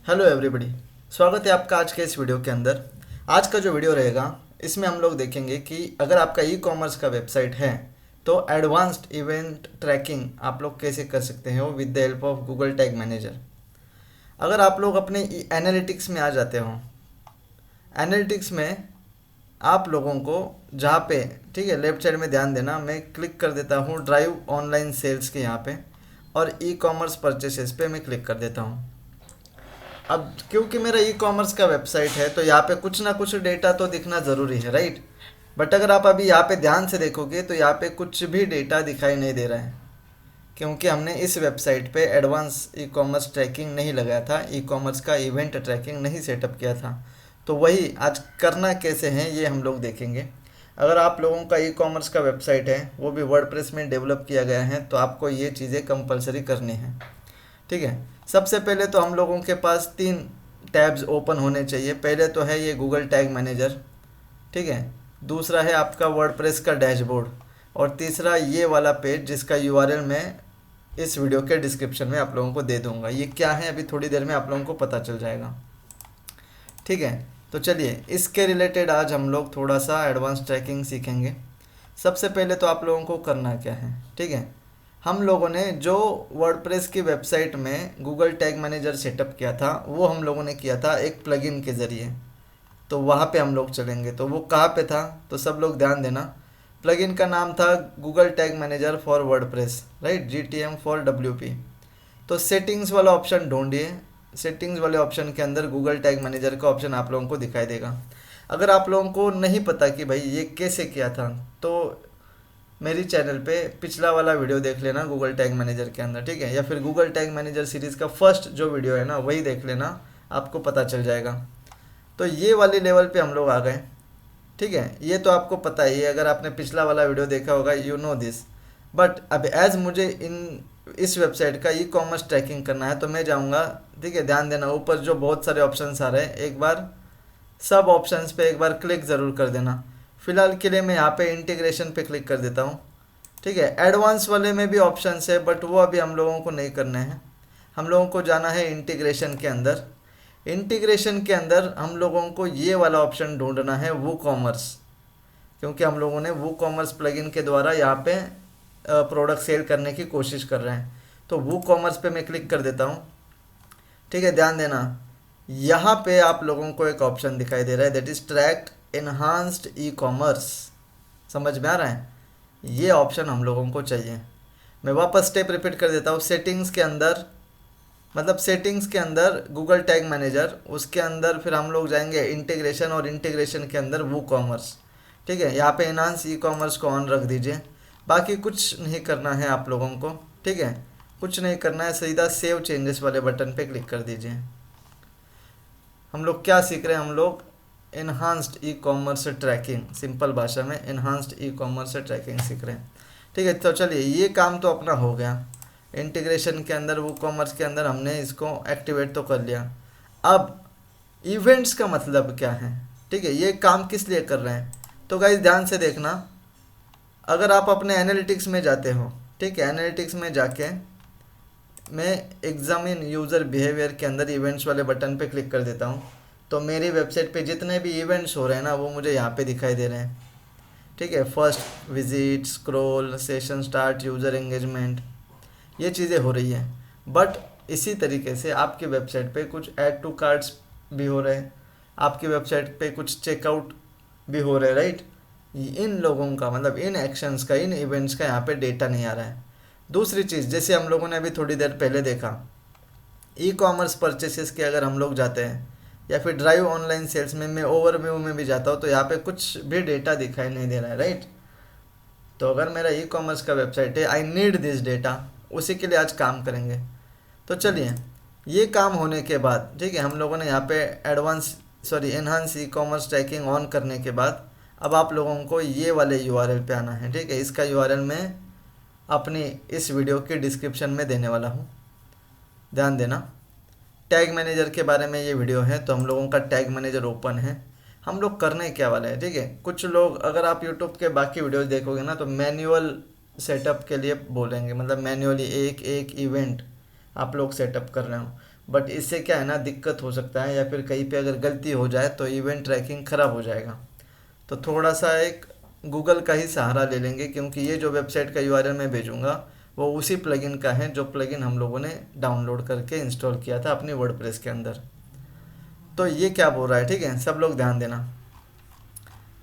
Hello everybody. स्वागत है आपका आज के इस वीडियो के अंदर। आज का जो वीडियो रहेगा इसमें हम लोग देखेंगे कि अगर आपका ई कॉमर्स का वेबसाइट है तो एडवांस्ड इवेंट ट्रैकिंग आप लोग कैसे कर सकते हैं with the help of Google Tag manager. अगर आप लोग अपने एनालिटिक्स में आ जाते हो, एनालिटिक्स में आप लोगों को जहाँ पे ठीक है लेफ्ट साइड में ध्यान देना, मैं क्लिक कर देता हूँ ड्राइव ऑनलाइन सेल्स के यहाँ पे और ई कॉमर्स परचेसेस पे मैं क्लिक कर देता हूँ। अब क्योंकि मेरा ई कॉमर्स का वेबसाइट है तो यहाँ पे कुछ ना कुछ डेटा तो दिखना ज़रूरी है, राइट। बट अगर आप अभी यहाँ पे ध्यान से देखोगे तो यहाँ पे कुछ भी डेटा दिखाई नहीं दे रहा है, क्योंकि हमने इस वेबसाइट पे एडवांस ई कॉमर्स ट्रैकिंग नहीं लगाया था, ई कॉमर्स का इवेंट ट्रैकिंग नहीं सेटअप किया था। तो वही आज करना कैसे हैं ये हम लोग देखेंगे। अगर आप लोगों का ई कॉमर्स का वेबसाइट है वो भी वर्डप्रेस में डेवलप किया गया है तो आपको ये चीज़ें कंपलसरी करनी है, ठीक है। सबसे पहले तो हम लोगों के पास 3 टैब्स ओपन होने चाहिए। पहले तो है ये गूगल टैग मैनेजर, ठीक है। दूसरा है आपका वर्डप्रेस का डैशबोर्ड और तीसरा ये वाला पेज जिसका यूआरएल मैं इस वीडियो के डिस्क्रिप्शन में आप लोगों को दे दूंगा। ये क्या है अभी थोड़ी देर में आप लोगों को पता चल जाएगा, ठीक है। तो चलिए इसके रिलेटेड आज हम लोग थोड़ा सा एडवांस ट्रैकिंग सीखेंगे। सबसे पहले तो आप लोगों को करना क्या है, ठीक है। हम लोगों ने जो वर्डप्रेस की वेबसाइट में गूगल टैग मैनेजर सेटअप किया था वो हम लोगों ने किया था एक प्लगइन के ज़रिए। तो वहाँ पे हम लोग चलेंगे। तो वो कहाँ पे था तो सब लोग ध्यान देना। प्लगइन का नाम था Google Tag Manager for WordPress, right, GTM for WP। तो सेटिंग्स वाला ऑप्शन ढूंढिए। सेटिंग्स वाले ऑप्शन के अंदर गूगल टैग मैनेजर का ऑप्शन आप लोगों को दिखाई देगा। अगर आप लोगों को नहीं पता कि भाई ये कैसे किया था तो मेरी चैनल पे पिछला वाला वीडियो देख लेना गूगल टैग मैनेजर के अंदर, ठीक है। या फिर गूगल टैग मैनेजर सीरीज़ का फर्स्ट जो वीडियो है ना वही देख लेना, आपको पता चल जाएगा। तो ये वाली लेवल पे हम लोग आ गए, ठीक है। ये तो आपको पता ही है, अगर आपने पिछला वाला वीडियो देखा होगा यू नो दिस। बट अब एज मुझे इस वेबसाइट का ई कॉमर्स ट्रैकिंग करना है तो मैं जाऊँगा, ठीक है। ध्यान देना ऊपर जो बहुत सारे ऑप्शन आ रहे हैं, एक बार सब ऑप्शंस पे एक बार क्लिक ज़रूर कर देना। फिलहाल के लिए मैं यहाँ पे इंटीग्रेशन पे क्लिक कर देता हूँ, ठीक है। एडवांस वाले में भी ऑप्शंस है बट वो अभी हम लोगों को नहीं करने हैं। हम लोगों को जाना है इंटीग्रेशन के अंदर। इंटीग्रेशन के अंदर हम लोगों को ये वाला ऑप्शन ढूंढना है वो कॉमर्स, क्योंकि हम लोगों ने वो कॉमर्स प्लगइन के द्वारा यहाँ पे प्रोडक्ट सेल करने की कोशिश कर रहे हैं। तो वो कॉमर्स पे मैं क्लिक कर देता हूँ, ठीक है। ध्यान देना यहाँ पे आप लोगों को एक ऑप्शन दिखाई दे रहा है that is track enhanced e commerce. समझ में आ रहा है, ये ऑप्शन हम लोगों को चाहिए। मैं वापस स्टेप रिपीट कर देता हूँ। सेटिंग्स के अंदर, मतलब सेटिंग्स के अंदर गूगल टैग मैनेजर, उसके अंदर फिर हम लोग जाएंगे इंटीग्रेशन और इंटीग्रेशन के अंदर वो कॉमर्स, ठीक है। यहाँ पे एनहांस ई कॉमर्स को ऑन रख दीजिए। बाकी कुछ नहीं करना है आप लोगों को, ठीक है। कुछ नहीं करना है, सीधा सेव चेंजेस वाले बटन पे क्लिक कर दीजिए। हम लोग क्या सीख रहे हैं, हम लोग enhanced e commerce tracking, simple भाषा में एनहांस्ड ई कॉमर्स ट्रैकिंग सीख रहे हैं, ठीक है। तो चलिए ये काम तो अपना हो गया। इंटीग्रेशन के अंदर वो कॉमर्स के अंदर हमने इसको एक्टिवेट तो कर लिया। अब इवेंट्स का मतलब क्या है, ठीक है, ये काम किस लिए कर रहे हैं। तो गाइस ध्यान से देखना, अगर आप अपने एनालिटिक्स में जाते हो, ठीक है, एनालिटिक्स में जाके मैं एग्जामिन यूज़र बिहेवियर के अंदर इवेंट्स वाले बटन पे क्लिक कर देता हूँ तो मेरी वेबसाइट पे जितने भी इवेंट्स हो रहे हैं ना वो मुझे यहाँ पे दिखाई दे रहे हैं, ठीक है। First visit, scroll, session start, user engagement, ये चीज़ें हो रही हैं। बट इसी तरीके से आपकी वेबसाइट पे कुछ ऐड टू कार्ड्स भी हो रहे हैं, आपकी वेबसाइट पे कुछ चेकआउट भी हो रहे हैं, राइट। इन लोगों का मतलब इन एक्शंस का, इन इवेंट्स का यहाँ पे डेटा नहीं आ रहा है। दूसरी चीज़, जैसे हम लोगों ने अभी थोड़ी देर पहले देखा, ई कॉमर्स परचेसेस के अगर हम लोग जाते हैं या फिर ड्राइव ऑनलाइन सेल्स में मैं ओवरव्यू में भी जाता हूँ तो यहाँ पे कुछ भी डेटा दिखाई नहीं दे रहा है, राइट। तो अगर मेरा ई कॉमर्स का वेबसाइट है, आई नीड दिस डेटा, उसी के लिए आज काम करेंगे। तो चलिए ये काम होने के बाद, ठीक है, हम लोगों ने यहाँ पे enhance e commerce tracking on करने के बाद अब आप लोगों को ये वाले यूआरएल पे आना है, ठीक है। इसका यूआरएल मैं अपनी इस वीडियो के डिस्क्रिप्शन में देने वाला हूँ, ध्यान देना। टैग मैनेजर के बारे में ये वीडियो है तो हम लोगों का टैग मैनेजर ओपन है। हम लोग करने क्या वाले हैं, ठीक है। कुछ लोग अगर आप यूट्यूब के बाकी वीडियोस देखोगे ना तो मैनुअल सेटअप के लिए बोलेंगे, मतलब मैनुअली एक एक इवेंट आप लोग सेटअप कर रहे हो। बट इससे क्या है ना, दिक्कत हो सकता है, या फिर कहीं पे अगर गलती हो जाए तो इवेंट ट्रैकिंग ख़राब हो जाएगा। तो थोड़ा सा एक गूगल का ही सहारा ले लेंगे, क्योंकि ये जो वेबसाइट का यूआरएल मैं भेजूंगा वो उसी प्लगइन का है जो प्लगइन हम लोगों ने डाउनलोड करके इंस्टॉल किया था अपनी वर्डप्रेस के अंदर। तो ये क्या बोल रहा है, ठीक है, सब लोग ध्यान देना।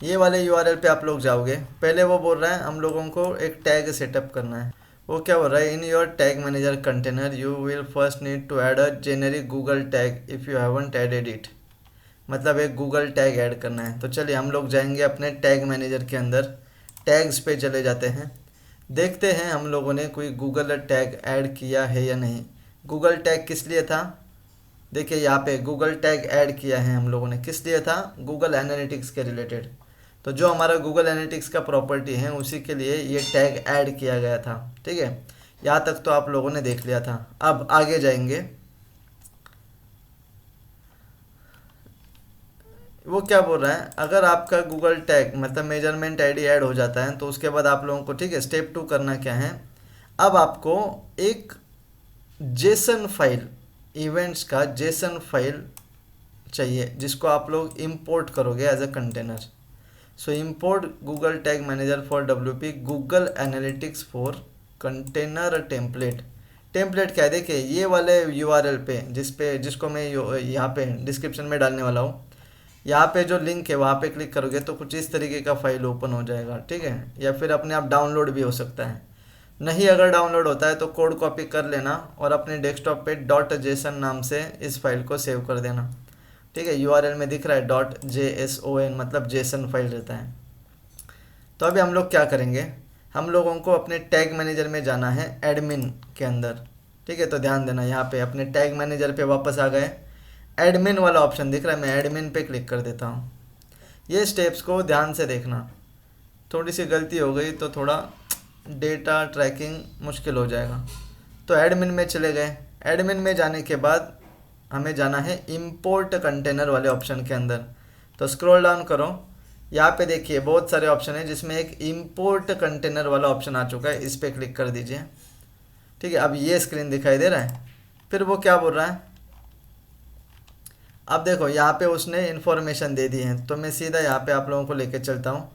ये वाले यूआरएल पे आप लोग जाओगे, पहले वो बोल रहा है हम लोगों को एक टैग सेटअप करना है। वो क्या बोल रहा है, in your Tag Manager container you will first need to add a generic Google tag if you haven't added it. मतलब एक गूगल टैग ऐड करना है। तो चलिए हम लोग जाएंगे अपने टैग मैनेजर के अंदर, टैग्स पे चले जाते हैं, देखते हैं हम लोगों ने कोई गूगल टैग ऐड किया है या नहीं। गूगल टैग किस लिए था, देखिए यहाँ पे गूगल टैग ऐड किया है हम लोगों ने, किस लिए था, गूगल एनालिटिक्स के रिलेटेड। तो जो हमारा गूगल एनालिटिक्स का प्रॉपर्टी है उसी के लिए ये टैग ऐड किया गया था, ठीक है। यहाँ तक तो आप लोगों ने देख लिया था। अब आगे जाएंगे, वो क्या बोल रहा है, अगर आपका गूगल टैग मतलब मेजरमेंट आईडी ऐड हो जाता है तो उसके बाद आप लोगों को, ठीक है, स्टेप 2 करना क्या है, अब आपको एक जेसन फाइल, इवेंट्स का जेसन फाइल चाहिए जिसको आप लोग इंपोर्ट करोगे as a container. So import Google Tag Manager for WP Google Analytics for container template. Template क्या है, देखिए ये वाले यूआरएल पे जिसको मैं यहाँ पे डिस्क्रिप्शन में डालने वाला हूँ, यहाँ पे जो लिंक है वहाँ पे क्लिक करोगे तो कुछ इस तरीके का फाइल ओपन हो जाएगा, ठीक है। या फिर अपने आप डाउनलोड भी हो सकता है, नहीं अगर डाउनलोड होता है तो कोड कॉपी कर लेना और अपने डेस्कटॉप पे डॉट जेसन नाम से इस फाइल को सेव कर देना, ठीक है। यूआरएल में दिख रहा है .json, मतलब जेसन फाइल रहता है। तो अभी हम लोग क्या करेंगे, हम लोगों को अपने टैग मैनेजर में जाना है एडमिन के अंदर, ठीक है। तो ध्यान देना, यहाँ पे अपने टैग मैनेजर पे वापस आ गए, एडमिन वाला ऑप्शन दिख रहा है, मैं एडमिन पे क्लिक कर देता हूँ। ये स्टेप्स को ध्यान से देखना, थोड़ी सी गलती हो गई तो थोड़ा डेटा ट्रैकिंग मुश्किल हो जाएगा। तो एडमिन में चले गए, एडमिन में जाने के बाद हमें जाना है इंपोर्ट कंटेनर वाले ऑप्शन के अंदर। तो स्क्रॉल डाउन करो, यहाँ पे देखिए बहुत सारे ऑप्शन है जिसमें एक इंपोर्ट कंटेनर वाला ऑप्शन आ चुका है, इस पर क्लिक कर दीजिए, ठीक है। अब ये स्क्रीन दिखाई दे रहा है। फिर वो क्या बोल रहा है, अब देखो यहाँ पे उसने इन्फॉर्मेशन दे दी है, तो मैं सीधा यहाँ पे आप लोगों को लेके चलता हूँ।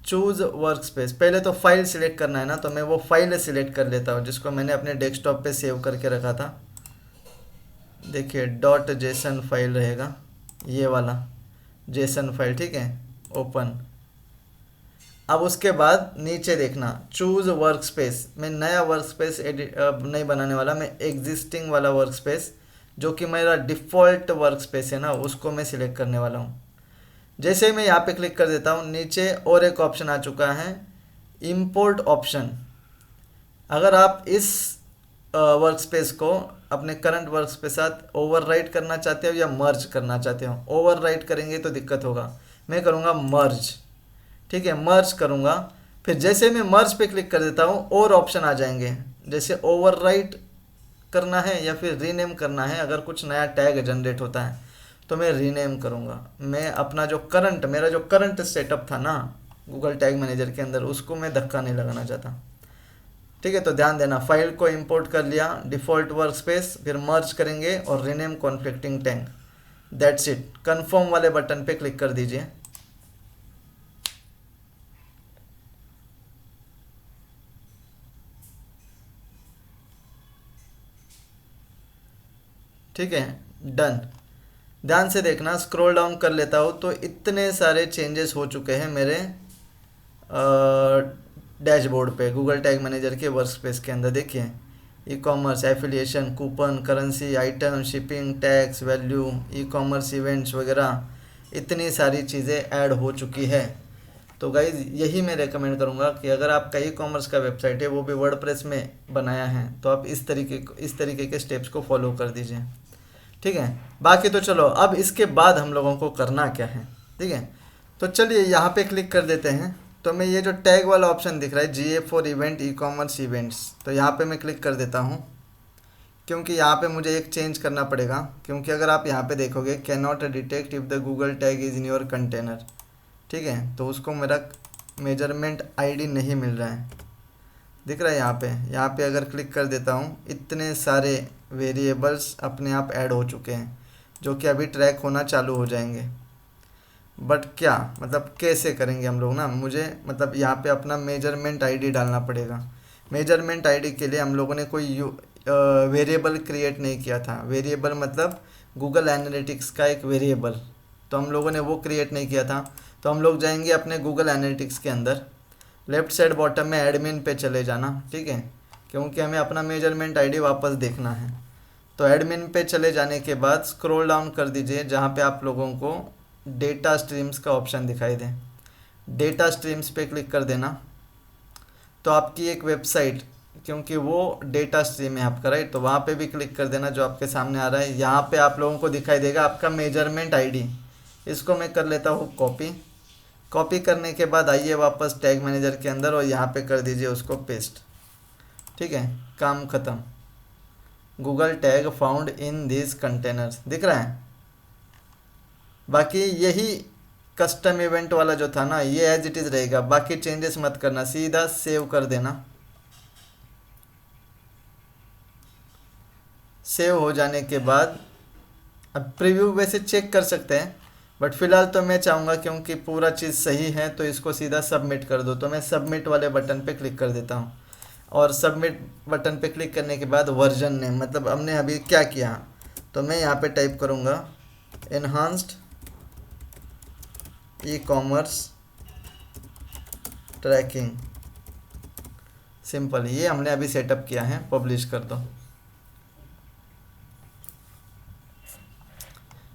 चूज़ वर्क स्पेस, पहले तो फाइल सिलेक्ट करना है ना, तो मैं वो फाइल सिलेक्ट कर लेता हूँ जिसको मैंने अपने डेस्कटॉप पे सेव करके रखा था। देखिए डॉट जेसन फाइल रहेगा, ये वाला जेसन फाइल, ठीक है, ओपन। अब उसके बाद नीचे देखना चूज़ वर्क स्पेस, मैं नया वर्क स्पेस एडिट नहीं बनाने वाला, मैं एग्जिस्टिंग वाला वर्क स्पेस जो कि मेरा डिफ़ॉल्ट वर्क स्पेस है ना उसको मैं सिलेक्ट करने वाला हूँ। जैसे मैं यहाँ पे क्लिक कर देता हूँ, नीचे और एक ऑप्शन आ चुका है इंपोर्ट ऑप्शन। अगर आप इस वर्क स्पेस को अपने करंट वर्क स्पेस के साथ ओवरराइट करना चाहते हो या मर्ज करना चाहते हो, ओवरराइट करेंगे तो दिक्कत होगा, मैं करूँगा मर्ज, ठीक है, मर्ज करूँगा। फिर जैसे मैं मर्ज पे क्लिक कर देता हूँ और ऑप्शन आ जाएंगे, जैसे ओवरराइट करना है या फिर रीनेम करना है। अगर कुछ नया टैग जनरेट होता है तो मैं रीनेम करूँगा, मैं अपना जो मेरा जो करंट सेटअप था ना गूगल टैग मैनेजर के अंदर उसको मैं धक्का नहीं लगाना चाहता, ठीक है। तो ध्यान देना, फाइल को इंपोर्ट कर लिया डिफ़ॉल्ट वर्क स्पेस, फिर मर्ज करेंगे और rename conflicting tag, that's it. Confirm वाले बटन पे क्लिक कर दीजिए। ठीक है, डन। ध्यान से देखना, स्क्रॉल डाउन कर लेता हूँ तो इतने सारे चेंजेस हो चुके हैं मेरे डैशबोर्ड पे गूगल टैग मैनेजर के वर्क स्पेस के अंदर। देखिए e commerce, affiliation, coupon, currency, item, shipping, tax, value, e commerce events वगैरह, इतनी सारी चीज़ें ऐड हो चुकी है। तो गाइज़ यही मैं रेकमेंड करूँगा कि अगर आपका ई कॉमर्स का वेबसाइट है वो भी वर्डप्रेस में बनाया है तो आप इस तरीके के स्टेप्स को फॉलो कर दीजिए, ठीक है। बाकी तो चलो अब इसके बाद हम लोगों को करना क्या है, ठीक है। तो चलिए यहाँ पे क्लिक कर देते हैं। तो मैं ये जो टैग वाला ऑप्शन दिख रहा है GA for event, e commerce events, तो यहाँ पे मैं क्लिक कर देता हूँ क्योंकि यहाँ पे मुझे एक चेंज करना पड़ेगा। क्योंकि अगर आप यहाँ पे देखोगे can not detect if the Google tag is in your container, ठीक है, तो उसको मेरा मेजरमेंट आईडी नहीं मिल रहा है, दिख रहा है यहाँ पे अगर क्लिक कर देता हूँ इतने सारे वेरिएबल्स अपने आप ऐड हो चुके हैं, जो कि अभी ट्रैक होना चालू हो जाएंगे। बट क्या मतलब कैसे करेंगे हम लोग ना, मुझे मतलब यहाँ पे अपना मेजरमेंट आईडी डालना पड़ेगा। मेजरमेंट आईडी के लिए हम लोगों ने कोई वेरिएबल क्रिएट नहीं किया था। वेरिएबल मतलब गूगल एनालिटिक्स का एक वेरिएबल, तो हम लोगों ने वो क्रिएट नहीं किया था। तो हम लोग जाएंगे अपने गूगल एनालिटिक्स के अंदर, लेफ्ट साइड बॉटम में एडमिन पे चले जाना, ठीक है, क्योंकि हमें अपना मेजरमेंट आईडी वापस देखना है। तो एडमिन पे चले जाने के बाद स्क्रॉल डाउन कर दीजिए, जहाँ पे आप लोगों को डेटा स्ट्रीम्स का ऑप्शन दिखाई दे। डेटा स्ट्रीम्स पे क्लिक कर देना। तो आपकी एक वेबसाइट, क्योंकि वो डेटा स्ट्रीम है आपका, राइट, तो वहाँ पे भी क्लिक कर देना जो आपके सामने आ रहा है। यहाँ पे आप लोगों को दिखाई देगा आपका मेजरमेंट आईडी। इसको मैं कर लेता हूँ कॉपी। कॉपी करने के बाद आइए वापस टैग मैनेजर के अंदर और यहाँ पे कर दीजिए उसको पेस्ट। ठीक है, काम ख़त्म। Google tag found in this containers दिख रहा है। बाकी यही कस्टम इवेंट वाला जो था ना, ये एज इट इज़ रहेगा, बाकी चेंजेस मत करना, सीधा सेव कर देना। सेव हो जाने के बाद अब प्रीव्यू वैसे चेक कर सकते हैं, बट फिलहाल तो मैं चाहूँगा क्योंकि पूरा चीज़ सही है तो इसको सीधा सबमिट कर दो। तो मैं सबमिट वाले बटन पे क्लिक कर देता हूँ, और सबमिट बटन पे क्लिक करने के बाद वर्जन नेम, मतलब हमने अभी क्या किया, तो मैं यहाँ पे टाइप करूँगा enhanced e commerce tracking, simple, ये हमने अभी सेटअप किया है। पब्लिश कर दो।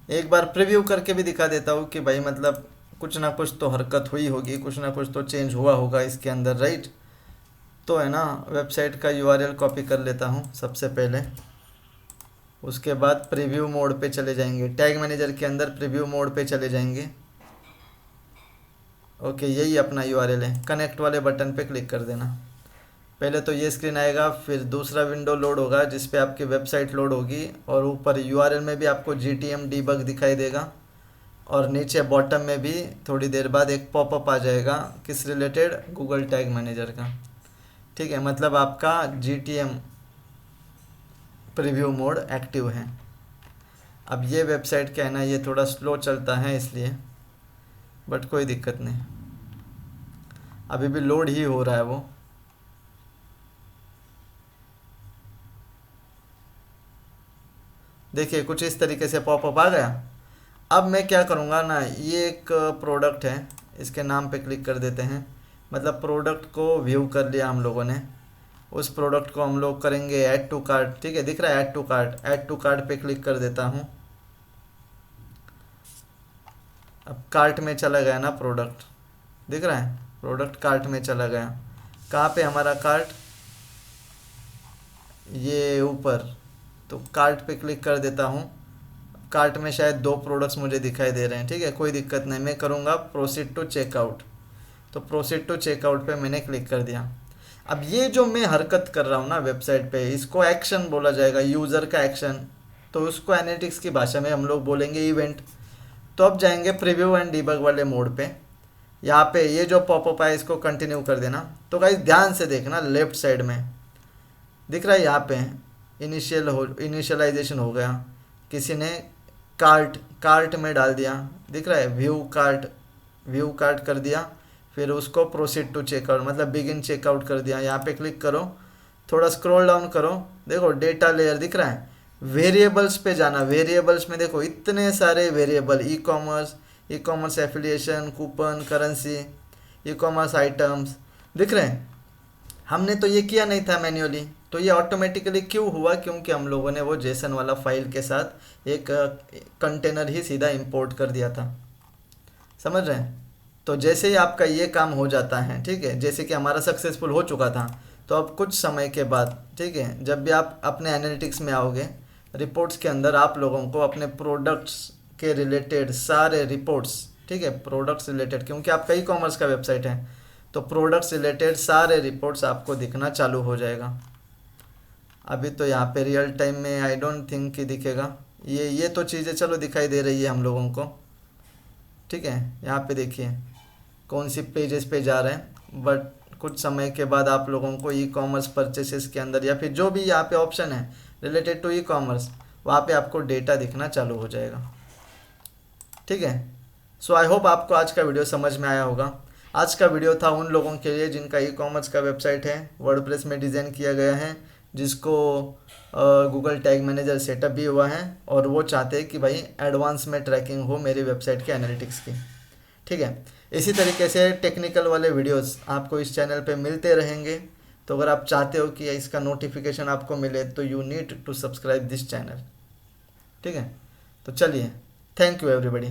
एक बार प्रीव्यू करके भी दिखा देता हूँ कि भाई मतलब कुछ ना कुछ तो हरकत हुई होगी, कुछ ना कुछ तो चेंज हुआ होगा इसके अंदर, राइट। तो है ना, वेबसाइट का यूआरएल कॉपी कर लेता हूँ सबसे पहले। उसके बाद प्रीव्यू मोड पे चले जाएंगे, टैग मैनेजर के अंदर प्रीव्यू मोड पे चले जाएंगे। ओके, यही अपना यूआरएल है। कनेक्ट वाले बटन पे क्लिक कर देना। पहले तो ये स्क्रीन आएगा, फिर दूसरा विंडो लोड होगा जिस पे आपकी वेबसाइट लोड होगी, और ऊपर यूआरएल में भी आपको जीटीएम डीबग दिखाई देगा, और नीचे बॉटम में भी थोड़ी देर बाद एक पॉपअप आ जाएगा, किस रिलेटेड, गूगल टैग मैनेजर का। ठीक है, मतलब आपका जीटीएम प्रीव्यू मोड एक्टिव है। अब ये वेबसाइट क्या है ना, ये थोड़ा स्लो चलता है इसलिए, बट कोई दिक्कत नहीं, अभी भी लोड ही हो रहा है वो। देखिए कुछ इस तरीके से पॉपअप आ गया। अब मैं क्या करूँगा ना, ये एक प्रोडक्ट है, इसके नाम पे क्लिक कर देते हैं, मतलब प्रोडक्ट को व्यू कर लिया हम लोगों ने। उस प्रोडक्ट को हम लोग करेंगे ऐड टू कार्ट। ठीक है, दिख रहा है add to cart, add to cart पे क्लिक कर देता हूँ। अब कार्ट में चला गया ना प्रोडक्ट, दिख रहा है, प्रोडक्ट कार्ट में चला गया। कहाँ पे हमारा कार्ट, ये ऊपर, तो कार्ट पे क्लिक कर देता हूँ। कार्ट में शायद 2 प्रोडक्ट्स मुझे दिखाई दे रहे हैं। ठीक है, कोई दिक्कत नहीं, मैं करूँगा प्रोसीड टू चेकआउट। तो प्रोसीड टू चेकआउट पे मैंने क्लिक कर दिया। अब ये जो मैं हरकत कर रहा हूँ ना वेबसाइट पे, इसको एक्शन बोला जाएगा, यूज़र का एक्शन। तो उसको एनालिटिक्स की भाषा में हम लोग बोलेंगे इवेंट। तो अब जाएंगे प्रीव्यू एंड डीबग वाले मोड पे। यहाँ पे ये जो पॉपअप है इसको कंटिन्यू कर देना। तो गाइस ध्यान से देखना, लेफ्ट साइड में दिख रहा है, यहाँ पे इनिशियलाइजेशन हो गया, किसी ने कार्ट में डाल दिया, दिख रहा है, व्यू कार्ट कर दिया, फिर उसको प्रोसीड टू चेकआउट मतलब बिगिन चेकआउट कर दिया। यहाँ पे क्लिक करो, थोड़ा स्क्रॉल डाउन करो, देखो डेटा लेयर दिख रहा है। वेरिएबल्स पे जाना, वेरिएबल्स में देखो इतने सारे variable, e commerce affiliation, coupon, currency, e commerce items दिख रहे हैं। हमने तो ये किया नहीं था मैन्युअली, तो ये ऑटोमेटिकली क्यों हुआ, क्योंकि हम लोगों ने वो जेसन वाला फाइल के साथ एक कंटेनर ही सीधा इंपोर्ट कर दिया था, समझ रहे हैं। तो जैसे ही आपका ये काम हो जाता है, ठीक है, जैसे कि हमारा सक्सेसफुल हो चुका था, तो अब कुछ समय के बाद, ठीक है, जब भी आप अपने एनालिटिक्स में आओगे, रिपोर्ट्स के अंदर आप लोगों को अपने प्रोडक्ट्स के रिलेटेड सारे रिपोर्ट्स, ठीक है, प्रोडक्ट्स रिलेटेड, क्योंकि आपका ई कॉमर्स का वेबसाइट है, तो प्रोडक्ट्स रिलेटेड सारे रिपोर्ट्स आपको दिखना चालू हो जाएगा। अभी तो यहाँ पे रियल टाइम में आई डोंट थिंक कि दिखेगा, ये तो चीज़ें चलो दिखाई दे रही है हम लोगों को। ठीक है, यहाँ पे देखिए कौन सी पेजेस पे जा रहे हैं, बट कुछ समय के बाद आप लोगों को ई कॉमर्स परचेसेस के अंदर या फिर जो भी यहाँ पे ऑप्शन है रिलेटेड टू ई कॉमर्स, वहाँ पे आपको डेटा दिखना चालू हो जाएगा। ठीक है। सो आई होप आपको आज का वीडियो समझ में आया होगा। आज का वीडियो था उन लोगों के लिए जिनका ई कॉमर्स का वेबसाइट है, वर्डप्रेस में डिज़ाइन किया गया है, जिसको गूगल टैग मैनेजर सेटअप भी हुआ है और वो चाहते हैं कि भाई एडवांस में ट्रैकिंग हो मेरी वेबसाइट के एनालिटिक्स की। ठीक है। इसी तरीके से टेक्निकल वाले वीडियोस आपको इस चैनल पे मिलते रहेंगे। तो अगर आप चाहते हो कि इसका नोटिफिकेशन आपको मिले तो you need to subscribe this channel. ठीक है। तो चलिए, थैंक यू एवरीबॉडी।